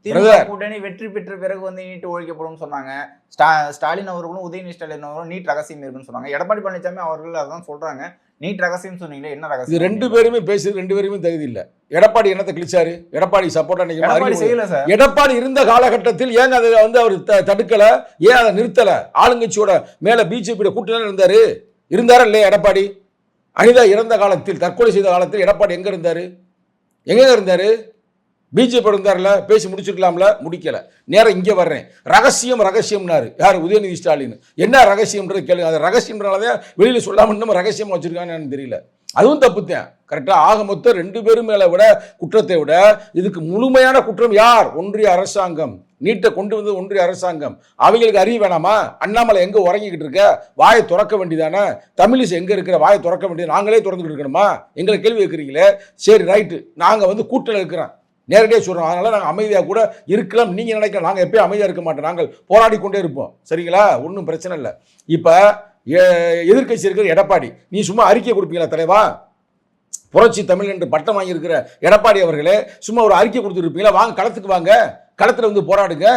திமுக கூட்டணி வெற்றி பெற்ற பிறகு வந்து நீட் ஒழிக்கப்படும் சொன்னாங்க. ஸ்டாலின் அவர்களும் உதயநிதி ஸ்டாலின் அவர்களும் நீட் ரகசியம் இருக்குன்னு சொன்னாங்க. எடப்பாடி பழனிசாமி அவர்கள் அதான் சொல்றாங்க. நீட் ரகசியம் சொன்னீங்களே, என்ன ரகசியம்? இது 2 பேருமே பேசுறது 2 பேருமே தகுதி இல்லை. எடப்பாடி என்னத்தை கிழிச்சாரு? எடப்பாடி சப்போர்ட்டா செய்யல சார். எடப்பாடி இருந்த காலகட்டத்தில் ஏங்க அதை வந்து அவர் தடுக்கல? ஏன் அதை நிறுத்தல? ஆளுங்கட்சியோட மேல பிஜேபியோட கூட்டணி இருந்தாரா இல்லையா? எடப்பாடி அனிதா இறந்த காலத்தில், தற்கொலை செய்த காலத்தில் எடப்பாடி எங்க இருந்தாரு? பிஜேபி இருந்தார்ல, பேசி முடிச்சிருக்கலாம்ல, முடிக்கல. நேரம் இங்கே வர்றேன். ரகசியம்னாரு யார்? உதயநிதி ஸ்டாலின். என்ன ரகசியம்ன்றது கேளுங்க. அது ரகசியம்னாலதான் வெளியில சொல்லாம இன்னும் ரகசியம் வச்சிருக்கான்னு தெரியல. அதுவும் தப்புத்தேன். கரெக்டா? ஆக மொத்தம் 2 பேரும் மேல விட குற்றத்தை விட இதுக்கு முழுமையான குற்றம் யார்? ஒன்றிய அரசாங்கம். நீட்டை கொண்டு வந்தது ஒன்றிய அரசாங்கம். அவங்களுக்கு அறிவு வேணாமா? அண்ணாமலை எங்க உறங்கிக்கிட்டு இருக்க? வாயை திறக்க வேண்டியதானே? தமிழிசை எங்க இருக்கிற? வாயை திறக்க வேண்டியது. நாங்களே திறந்துட்டு இருக்கணுமா? எங்களை கேள்வி கேட்குறீங்களே. சரி, ரைட்டு, நாங்க வந்து கூட்டணி இருக்கிறோம், நேரடியாக சொல்கிறோம். அதனால் நாங்கள் அமைதியாக கூட இருக்கலாம். நீங்கள் நினைக்கலாம், நாங்கள் எப்பயும் அமைதியாக இருக்க மாட்டோம், நாங்கள் போராடி கொண்டே இருப்போம். சரிங்களா? ஒன்றும் பிரச்சனை இல்லை. இப்போ எதிர்கட்சி இருக்கிற எடப்பாடி, நீ சும்மா அறிக்கை கொடுப்பீங்களா தலைவா? புரட்சி தமிழ் என்று பட்டம் வாங்கியிருக்கிற எடப்பாடி அவர்களே சும்மா ஒரு அறிக்கை கொடுத்துருப்பீங்களா? வாங்க களத்துக்கு வாங்க, களத்தில் வந்து போராடுங்க.